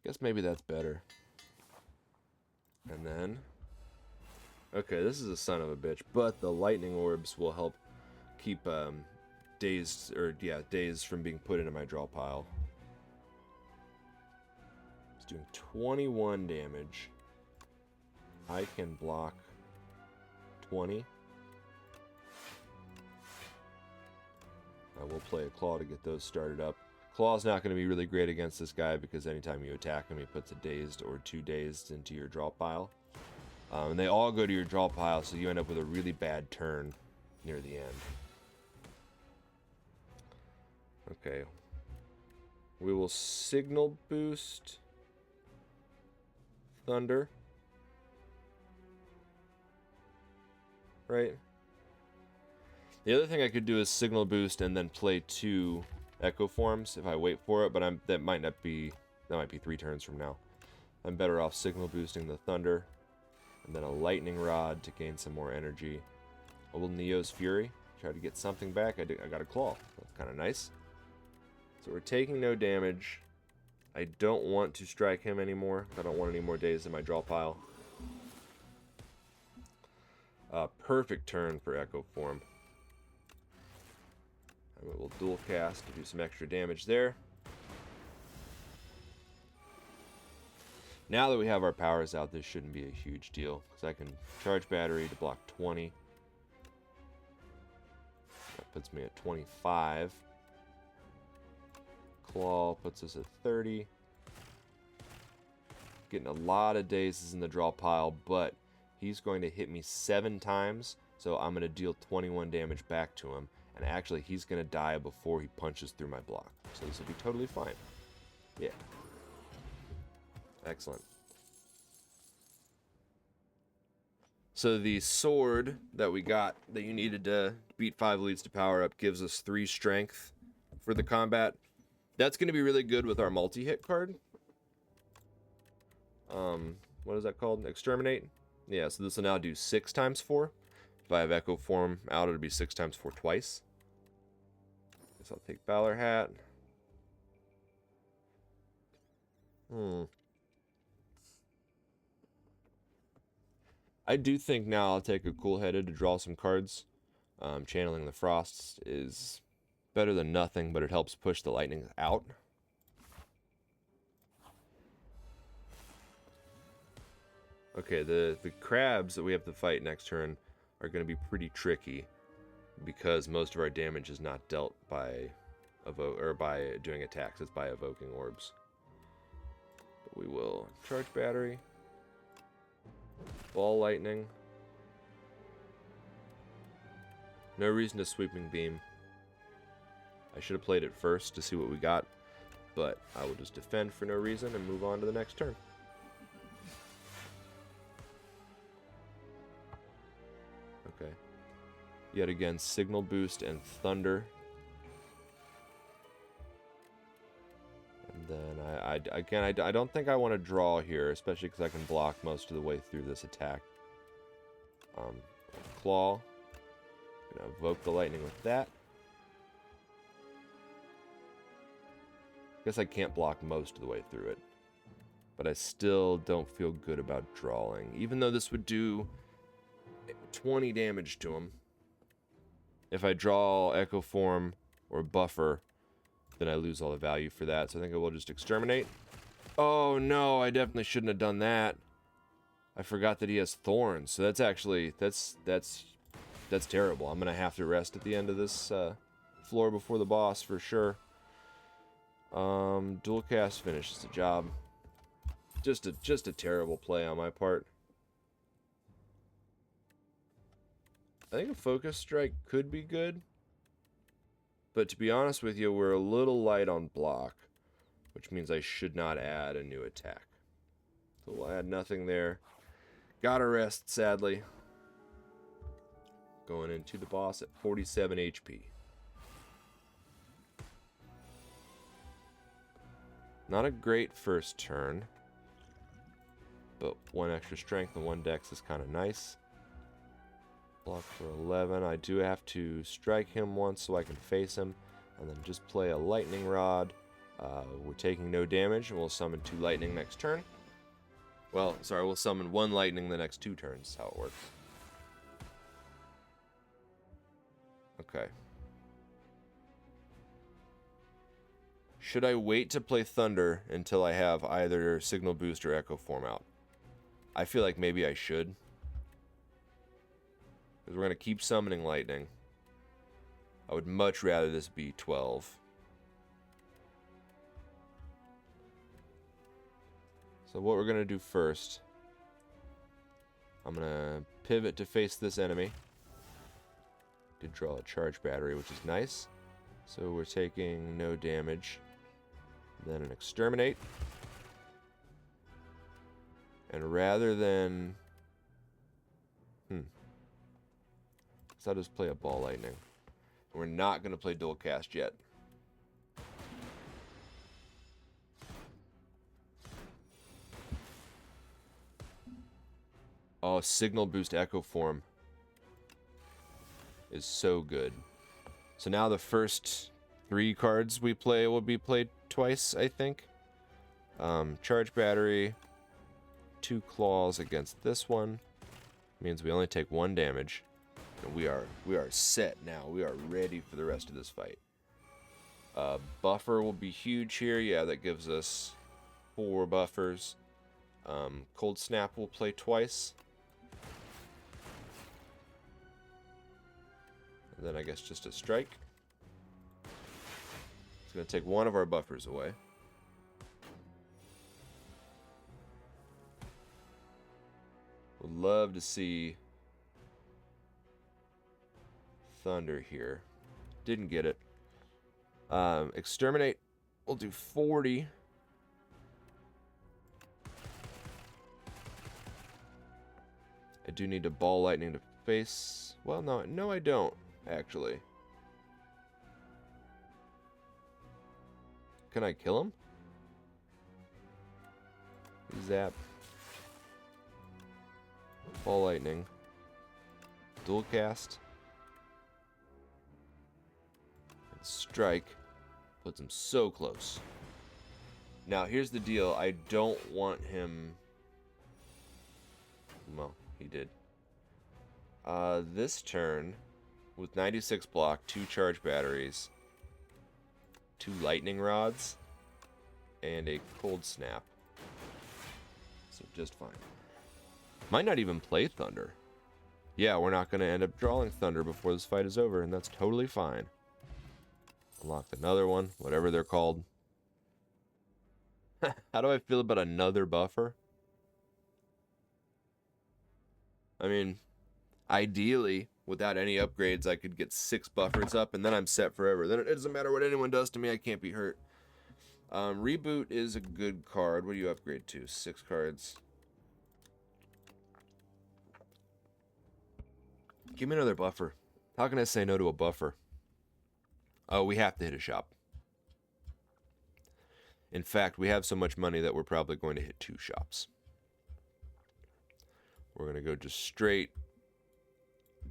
Guess maybe that's better. And then, okay, this is a son of a bitch, but the lightning orbs will help keep dazed from being put into my draw pile. It's doing 21 damage. I can block 20. I will play a Claw to get those started up. Claw's not going to be really great against this guy because anytime you attack him, he puts a dazed or 2 dazed into your draw pile. And they all go to your draw pile, so you end up with a really bad turn near the end. Okay. We will signal boost Thunder. Right? The other thing I could do is signal boost and then play 2 Echo Forms if I wait for it, but that might be 3 turns from now. I'm better off signal boosting the Thunder and then a Lightning Rod to gain some more energy. A little Neo's Fury. Try to get something back. I got a claw. That's kind of nice. So we're taking no damage. I don't want to strike him anymore. I don't want any more days in my draw pile. Perfect turn for Echo Form. And we'll dual cast to do some extra damage there. Now that we have our powers out, this shouldn't be a huge deal, because I can charge battery to block 20. That puts me at 25. Claw puts us at 30. Getting a lot of dazes in the draw pile, but he's going to hit me 7 times, so I'm going to deal 21 damage back to him. And actually, he's going to die before he punches through my block. So this will be totally fine. Yeah. Excellent. So the sword that we got that you needed to beat 5 leads to power up gives us 3 strength for the combat. That's going to be really good with our multi-hit card. What is that called? Exterminate? Yeah, so this will now do 6 times 4. If I have Echo Form out, it'll be 6 times 4 twice. Guess I'll take Valor Hat. I do think now I'll take a Cool-Headed to draw some cards. Channeling the Frosts is better than nothing, but it helps push the lightning out. Okay, the crabs that we have to fight next turn are going to be pretty tricky, because most of our damage is not dealt by by doing attacks. It's by evoking orbs. But we will charge battery. Ball lightning. No reason to sweeping beam. I should have played it first to see what we got, but I will just defend for no reason and move on to the next turn. Okay. Yet again, Signal Boost and Thunder. And then I don't think I want to draw here, especially because I can block most of the way through this attack. Claw. Gonna evoke the lightning with that. Guess I can't block most of the way through it. But I still don't feel good about drawing. Even though this would do 20 damage to him. If I draw Echo Form or Buffer, then I lose all the value for that. So I think I will just Exterminate. Oh no, I definitely shouldn't have done that. I forgot that he has Thorns. So that's actually, that's terrible. I'm going to have to rest at the end of this floor before the boss for sure. Dual cast finishes the job. Just a terrible play on my part. I think a Focus Strike could be good. But to be honest with you, we're a little light on block, which means I should not add a new attack. So we'll add nothing there. Gotta rest, sadly. Going into the boss at 47 HP. Not a great first turn, but 1 extra strength and 1 dex is kind of nice. Block for 11. I do have to strike him once so I can face him, and then just play a lightning rod. We're taking no damage, and we'll summon 2 lightning next turn. Well, sorry, we'll summon 1 lightning the next 2 turns, is how it works. Okay. Should I wait to play Thunder until I have either Signal Boost or Echo Form out? I feel like maybe I should. Because we're going to keep summoning lightning. I would much rather this be 12. So what we're going to do first, I'm going to pivot to face this enemy. Did draw a charge battery, which is nice. So we're taking no damage. Then an Exterminate. And rather than... So I'll just play a Ball Lightning. We're not going to play Dual Cast yet. Oh, Signal Boost Echo Form. is so good. So now the first 3 cards we play will be played twice, I think. Charge battery, 2 claws against this one. Means we only take 1 damage. And we are set now. We are ready for the rest of this fight. Buffer will be huge here. Yeah, that gives us 4 buffers. Cold Snap will play twice. And then I guess just a strike. It's going to take 1 of our buffers away. Would love to see Thunder here. Didn't get it. Exterminate. We'll do 40. I do need to ball lightning to face. Well, no, I don't, actually. Can I kill him? Zap. Ball lightning. Dual cast. And strike. Puts him so close. Now, here's the deal. I don't want him... Well, he did. This turn, with 96 block, 2 charge batteries, 2 lightning rods, and a cold snap. So just fine. Might not even play Thunder. Yeah, we're not going to end up drawing Thunder before this fight is over, and that's totally fine. Unlock another one, whatever they're called. How do I feel about another buffer? I mean, ideally, without any upgrades, I could get 6 buffers up, and then I'm set forever. Then it doesn't matter what anyone does to me, I can't be hurt. Reboot is a good card. What do you upgrade to? 6 cards. Give me another buffer. How can I say no to a buffer? Oh, we have to hit a shop. In fact, we have so much money that we're probably going to hit 2 shops. We're going to go just straight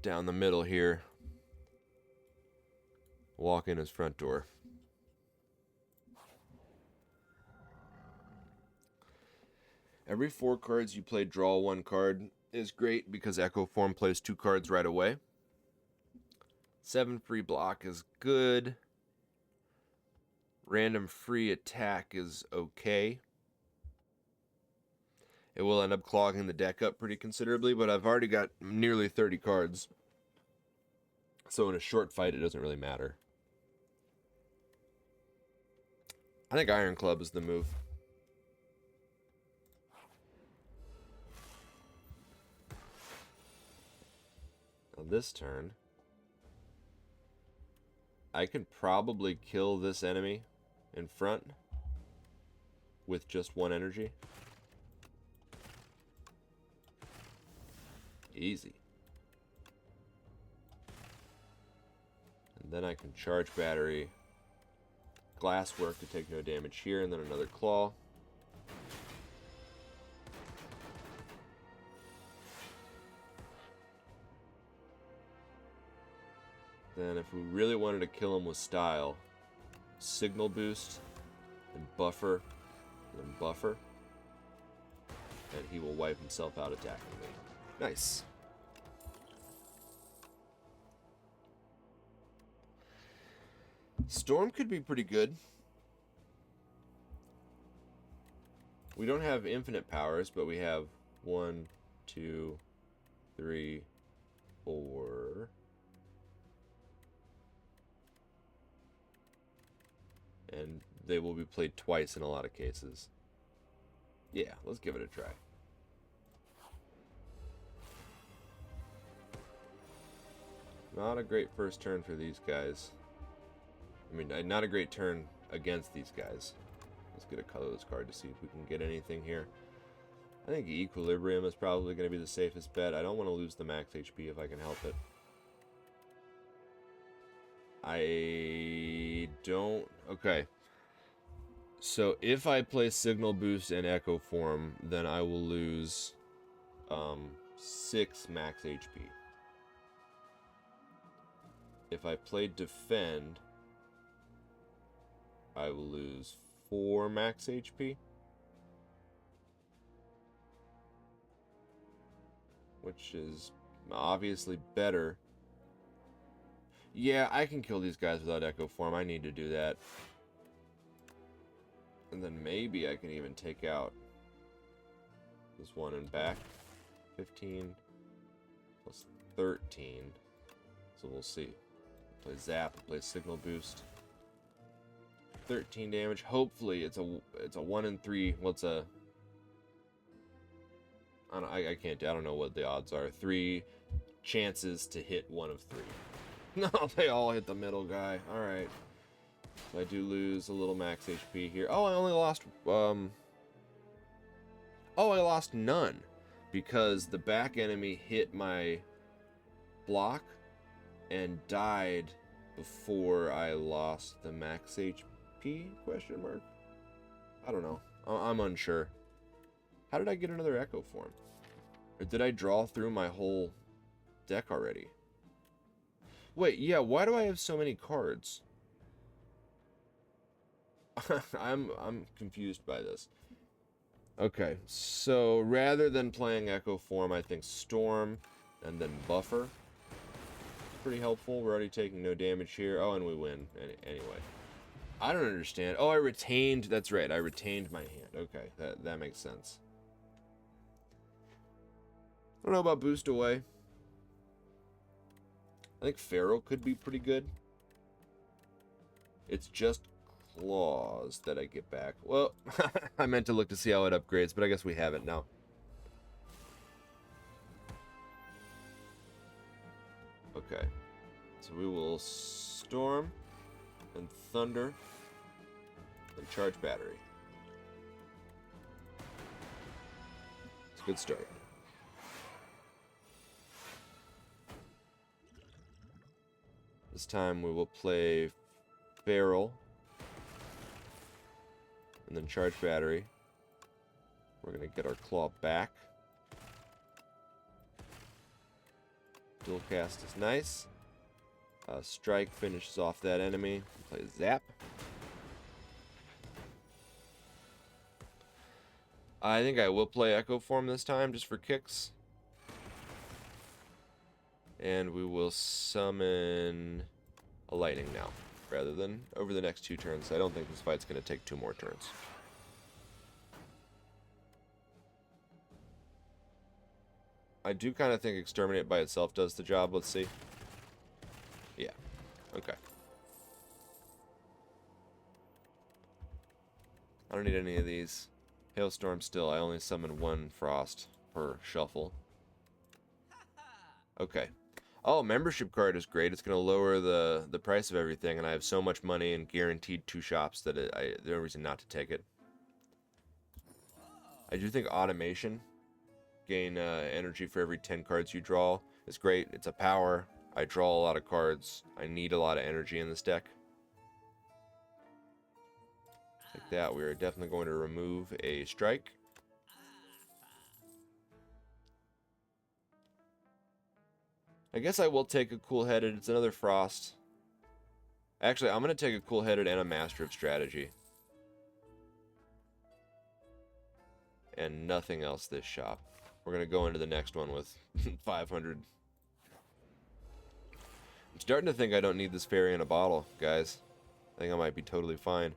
down the middle here. Walk in his front door. Every 4 cards you play, draw 1 card is great because Echo Form plays 2 cards right away. 7 free block is good. Random free attack is okay. It will end up clogging the deck up pretty considerably, but I've already got nearly 30 cards. So in a short fight, it doesn't really matter. I think Iron Club is the move. Now this turn, I could probably kill this enemy in front with just 1 energy. Easy. And then I can charge battery, glasswork to take no damage here, and then another claw. Then if we really wanted to kill him with style, signal boost, and buffer, and then buffer, and he will wipe himself out attacking me. Nice. Storm could be pretty good. We don't have infinite powers, but we have 1, 2, 3, 4. And they will be played twice in a lot of cases. Yeah, let's give it a try. Not a great first turn for these guys. I mean, not a great turn against these guys. Let's get a colorless card to see if we can get anything here. I think Equilibrium is probably going to be the safest bet. I don't want to lose the max HP if I can help it. I don't... Okay. So if I play Signal Boost and Echo Form, then I will lose 6 max HP. if I play defend, I will lose 4 max HP. Which is obviously better. Yeah, I can kill these guys without Echo Form. I need to do that. And then maybe I can even take out this one and back. 15 plus 13. So we'll see. Play Zap, play Signal Boost. 13 damage. Hopefully it's a 1 in 3. Well, it's a... I can't. I don't know what the odds are. 3 chances to hit 1 of 3. No, they all hit the middle guy. All right. So I do lose a little max HP here. Oh, I only lost. Oh, I lost none because the back enemy hit my block and died before I lost the max HP? Question mark. I don't know. I'm unsure. How did I get another Echo Form? Or did I draw through my whole deck already? Wait, yeah, why do I have so many cards? I'm confused by this. Okay, so rather than playing Echo Form, I think Storm and then Buffer. Pretty helpful. We're already taking no damage here. Oh, and we win. Anyway. I don't understand. Oh, I retained. That's right. I retained my hand. Okay, that makes sense. I don't know about Boost Away. I think Feral could be pretty good. It's just Claws that I get back. Well, I meant to look to see how it upgrades, but I guess we have it now. Okay. So we will Storm and Thunder and charge Battery. It's a good start. This time we will play Feral and then charge Battery. We're going to get our Claw back. Dual Cast is nice. Strike finishes off that enemy. Play Zap. I think I will play Echo Form this time just for kicks. And we will summon a Lightning now, rather than over the next 2 turns. I don't think this fight's going to take 2 more turns. I do kind of think Exterminate by itself does the job. Let's see. Yeah. Okay. I don't need any of these. Hailstorm still. I only summon 1 Frost per shuffle. Okay. Oh, membership card is great. It's going to lower the price of everything, and I have so much money and guaranteed 2 shops that there's no reason not to take it. I do think Automation, gain energy for every 10 cards you draw, is great. It's a power. I draw a lot of cards. I need a lot of energy in this deck. Like that, we are definitely going to remove a strike. I guess I will take a cool-headed. It's another Frost. Actually, I'm going to take a cool-headed and a Master of Strategy. And nothing else this shop. We're going to go into the next one with 500. I'm starting to think I don't need this fairy in a bottle, guys. I think I might be totally fine.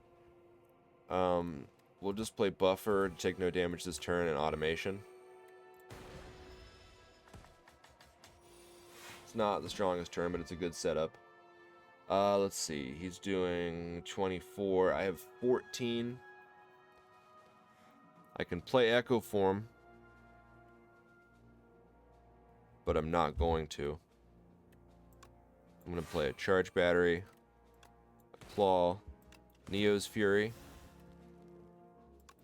We'll just play Buffer, take no damage this turn, and Automation. Not the strongest turn, but it's a good setup. Let's see. He's doing 24. I have 14. I can play Echo Form, but I'm not going to. I'm going to play a Charge Battery, a Claw, Neo's Fury,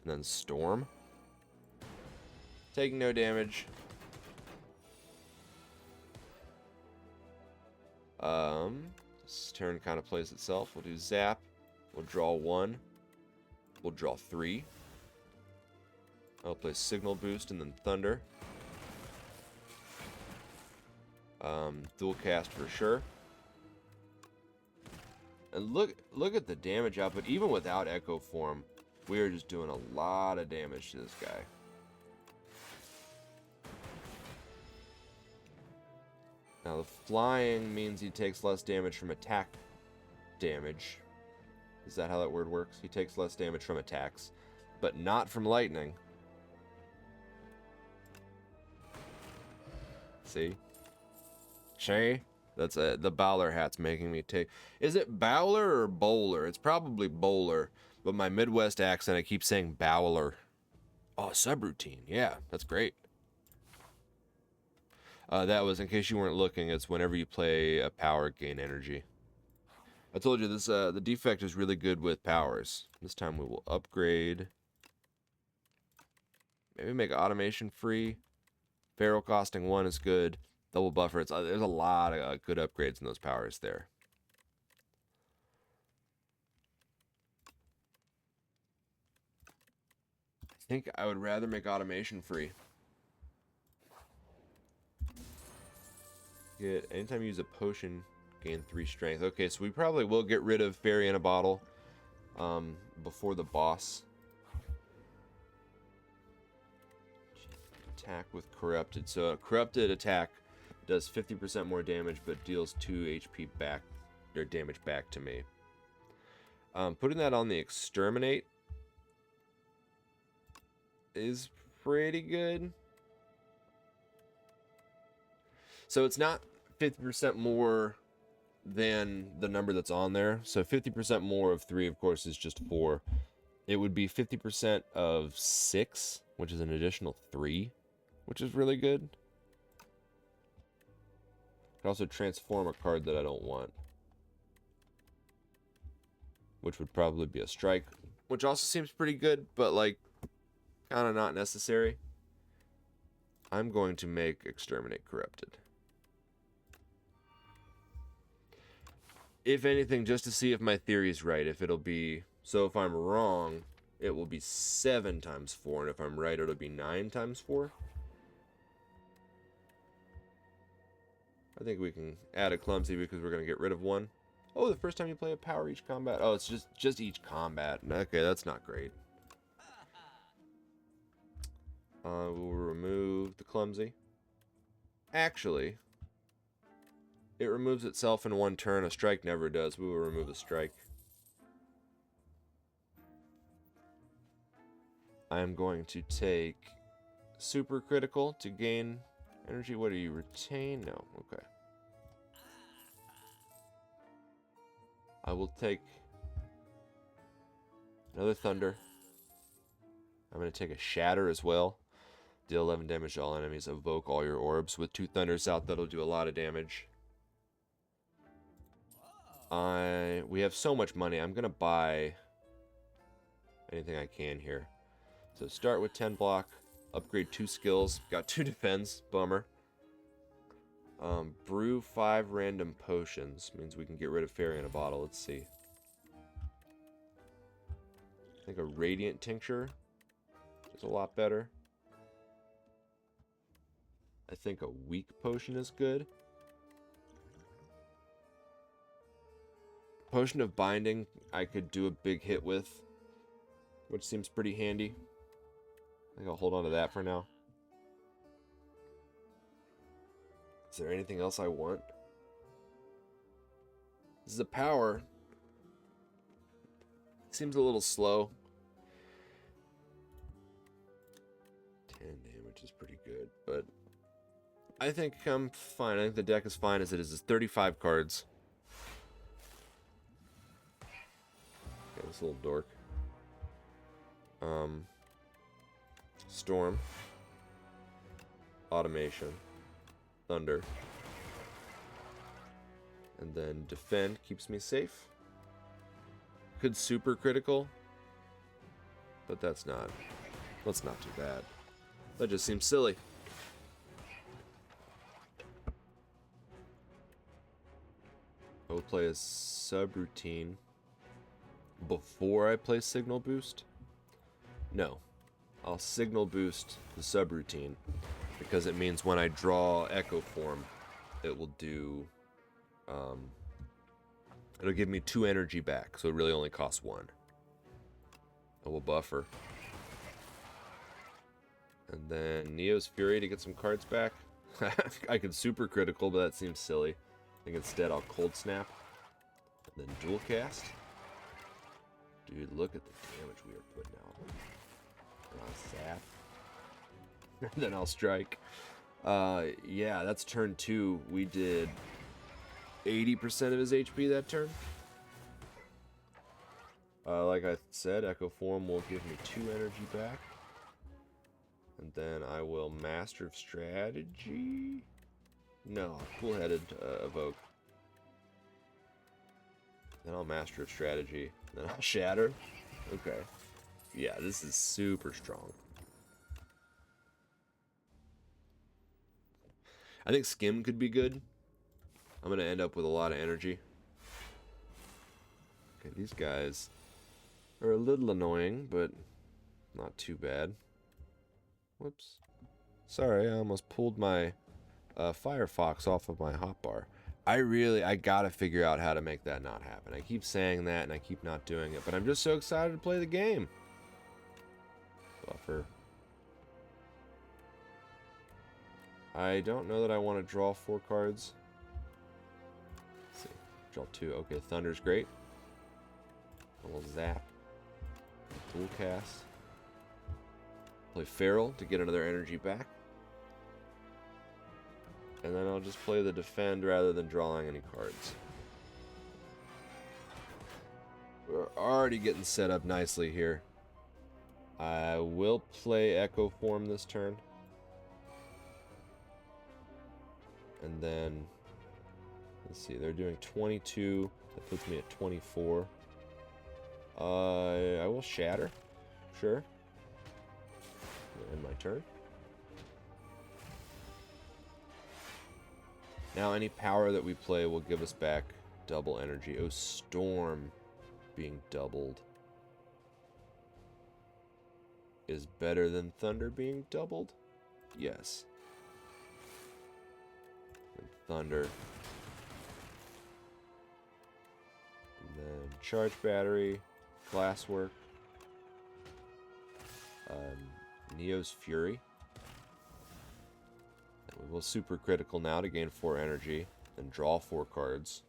and then Storm. Taking no damage. This turn kind of plays itself. We'll do Zap. We'll draw 1. We'll draw 3. I'll play Signal Boost and then Thunder. Dual Cast for sure. And look at the damage output. Even without Echo Form, we are just doing a lot of damage to this guy. Now the flying means he takes less damage from attack damage. Is that how that word works? He takes less damage from attacks, but not from lightning. See? That's the Bowler hat's making me take. Is it Bowler or Bowler? It's probably Bowler, but my Midwest accent, I keep saying Bowler. Oh, subroutine. Yeah, that's great. That was, in case you weren't looking, it's whenever you play a power, gain energy. I told you this. The Defect is really good with powers. This time we will upgrade. Maybe make automation free. Barrel costing 1 is good. Double buffer. There's a lot of good upgrades in those powers there. I think I would rather make automation free. Anytime you use a potion, gain 3 strength. Okay, so we probably will get rid of Fairy in a Bottle before the boss. Attack with Corrupted. So a Corrupted attack does 50% more damage, but deals 2 HP back, or damage back to me. Putting that on the Exterminate is pretty good. So it's not 50% more than the number that's on there. So 50% more of 3, of course, is just 4. It would be 50% of 6, which is an additional 3, which is really good. I can also transform a card that I don't want, which would probably be a strike, which also seems pretty good, but like kind of not necessary. I'm going to make Exterminate Corrupted. If anything, just to see if my theory is right, if it'll be... So if I'm wrong, it will be 7 times 4, and if I'm right, it'll be 9 times 4. I think we can add a Clumsy because we're going to get rid of 1. Oh, the first time you play a power each combat. Oh, it's just each combat. Okay, that's not great. We'll remove the Clumsy. Actually... It removes itself in 1 turn. A strike never does. We will remove a strike. I am going to take super critical to gain energy. What do you retain? No. Okay. I will take another thunder. I'm going to take a shatter as well. Deal 11 damage to all enemies. Evoke all your orbs. With 2 thunders out, that'll do a lot of damage. We have so much money. I'm going to buy anything I can here. So start with 10 block. Upgrade 2 skills. Got 2 defense. Bummer. Brew 5 random potions. Means we can get rid of Fairy in a Bottle. Let's see. I think a Radiant Tincture is a lot better. I think a Weak Potion is good. Potion of Binding I could do a big hit with, which seems pretty handy. I think I'll hold on to that for now. Is there anything else I want? This is a power. Seems a little slow. 10 damage is pretty good, but I think I'm fine. I think the deck is fine as it is. It's 35 cards. This little dork. Storm. Automation. Thunder. And then Defend keeps me safe. Could super critical. But that's not too bad. That just seems silly. I will play a subroutine before I play Signal Boost? No. I'll Signal Boost the subroutine because it means when I draw Echo Form, it will do It'll give me 2 energy back, so it really only costs 1. I will buffer. And then Neo's Fury to get some cards back. I could super critical, but that seems silly. I think instead I'll cold snap. And then dual cast. Dude, look at the damage we are putting out. And I'll zap. And then I'll strike. Yeah, that's turn 2. We did 80% of his HP that turn. Like I said, Echo Form will give me 2 energy back. And then I will Master of Strategy. No, cool-headed evoke. Then I'll Master of Strategy. Then I'll Shatter. Okay. Yeah, this is super strong. I think Skim could be good. I'm going to end up with a lot of energy. Okay, these guys are a little annoying, but not too bad. Whoops. Sorry, I almost pulled my Firefox off of my hotbar. I gotta figure out how to make that not happen. I keep saying that and I keep not doing it, but I'm just so excited to play the game. Buffer. I don't know that I want to draw 4 cards. Let's see. Draw 2. Okay, Thunder's great. A little zap. Dual cast. Play Feral to get another energy back. And then I'll just play the Defend rather than drawing any cards. We're already getting set up nicely here. I will play Echo Form this turn. And then, let's see, they're doing 22. That puts me at 24. I will Shatter. Sure. End my turn. Now any power that we play will give us back double energy. Oh, Storm being doubled is better than Thunder being doubled? Yes. And Thunder. And then Charge Battery, Glasswork, Neo's Fury. And we will super critical now to gain 4 energy, then draw 4 cards.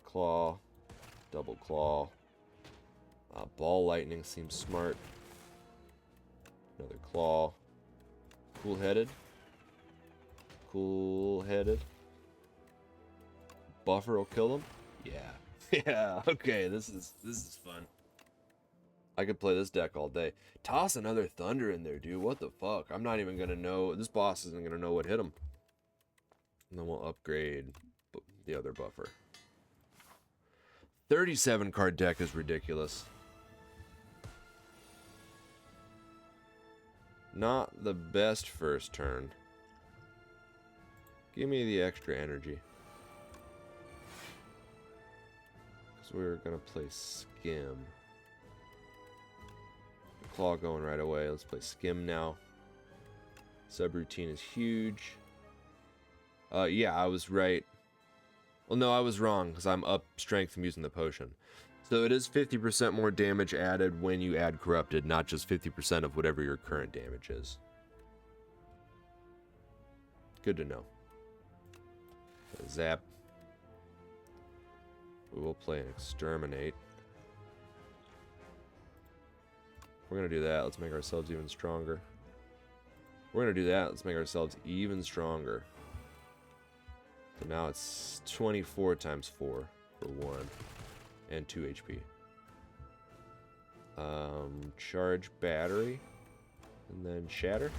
Claw, double claw. Ball Lightning seems smart. Another claw. Cool-headed. Cool-headed. Buffer will kill them. Yeah. Yeah. Okay. This is fun. I could play this deck all day. Toss another Thunder in there, dude. What the fuck? I'm not even gonna know. This boss isn't gonna know what hit him. And then we'll upgrade the other buffer. 37 card deck is ridiculous. Not the best first turn. Give me the extra energy. Because we're going to play Skim. Claw going right away. Let's play Skim now. Subroutine is huge. Yeah, I was right. Well, no, I was wrong because I'm up strength from using the potion. So it is 50% more damage added when you add Corrupted, not just 50% of whatever your current damage is. Good to know. Zap. We will play an Exterminate. We're going to do that. Let's make ourselves even stronger. We're going to do that. Let's make ourselves even stronger. So now it's 24 times 4 for 1 and 2 HP. Charge Battery and then Shatter.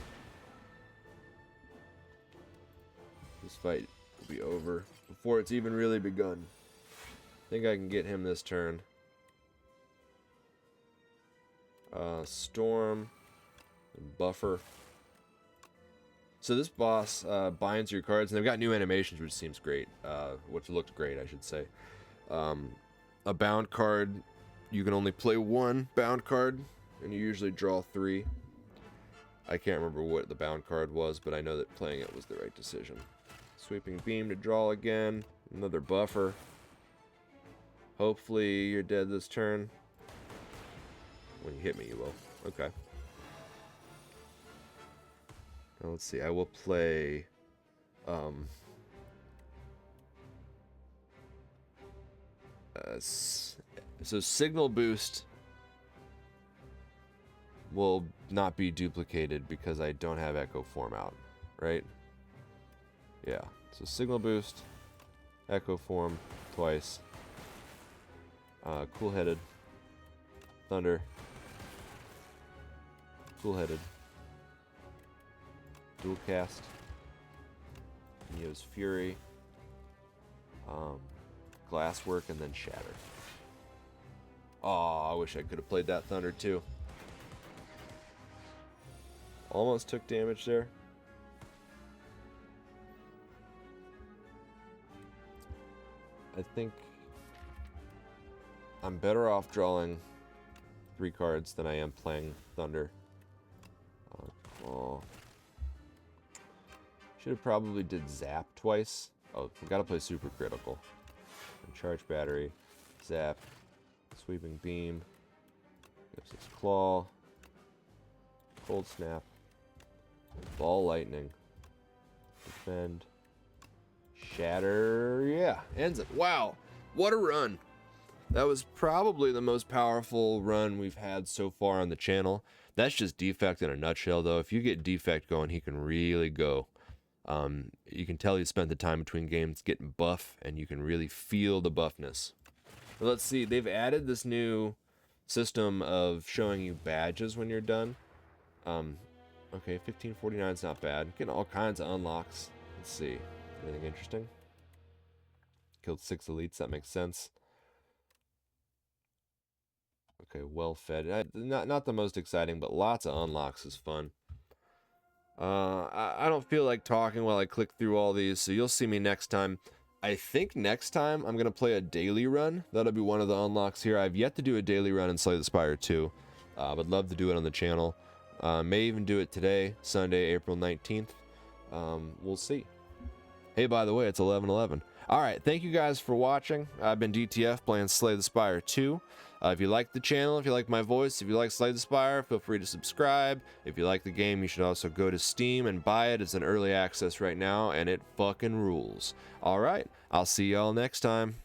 This fight will be over before it's even really begun. I think I can get him this turn. Storm and Buffer. So this boss binds your cards, and they've got new animations, which seems great. Which looked great, I should say. A bound card, you can only play 1 bound card, and you usually draw 3. I can't remember what the bound card was, but I know that playing it was the right decision. Sweeping Beam to draw again. Another buffer. Hopefully you're dead this turn. When you hit me, you will. Okay. Now let's see. I will play... so Signal Boost will not be duplicated because I don't have Echo Form out, right? Yeah. So Signal Boost, Echo Form twice. Cool-headed. Thunder. Cool-headed. Dual cast. Neo's Fury. Glasswork, and then Shatter. Oh, I wish I could have played that Thunder too. Almost took damage there. I think I'm better off drawing 3 cards than I am playing Thunder. Should have probably did Zap twice. Oh, we gotta play Super Critical. Charge Battery, Zap, Sweeping Beam, gives us Claw, Cold Snap, Ball Lightning, Defend, Shatter. Yeah, ends it. Wow, what a run! That was probably the most powerful run we've had so far on the channel. That's just Defect in a nutshell, though. If you get Defect going, he can really go. You can tell he spent the time between games getting buff, and you can really feel the buffness. But let's see, they've added this new system of showing you badges when you're done. Okay, 1549 is not bad. Getting all kinds of unlocks. Let's see, anything interesting? Killed 6 elites, that makes sense. Okay, well fed. Not the most exciting, but lots of unlocks is fun. I don't feel like talking while I click through all these, so you'll see me next time. I think next time I'm going to play a daily run. That'll be one of the unlocks here. I've yet to do a daily run in Slay the Spire 2. Would love to do it on the channel. May even do it today, Sunday, April 19th. We'll see. Hey, by the way, it's 11/11. Alright, thank you guys for watching. I've been DTF playing Slay the Spire 2. If you like the channel, if you like my voice, if you like Slay the Spire, feel free to subscribe. If you like the game, you should also go to Steam and buy it. It's in early access right now, and it fucking rules. Alright, I'll see y'all next time.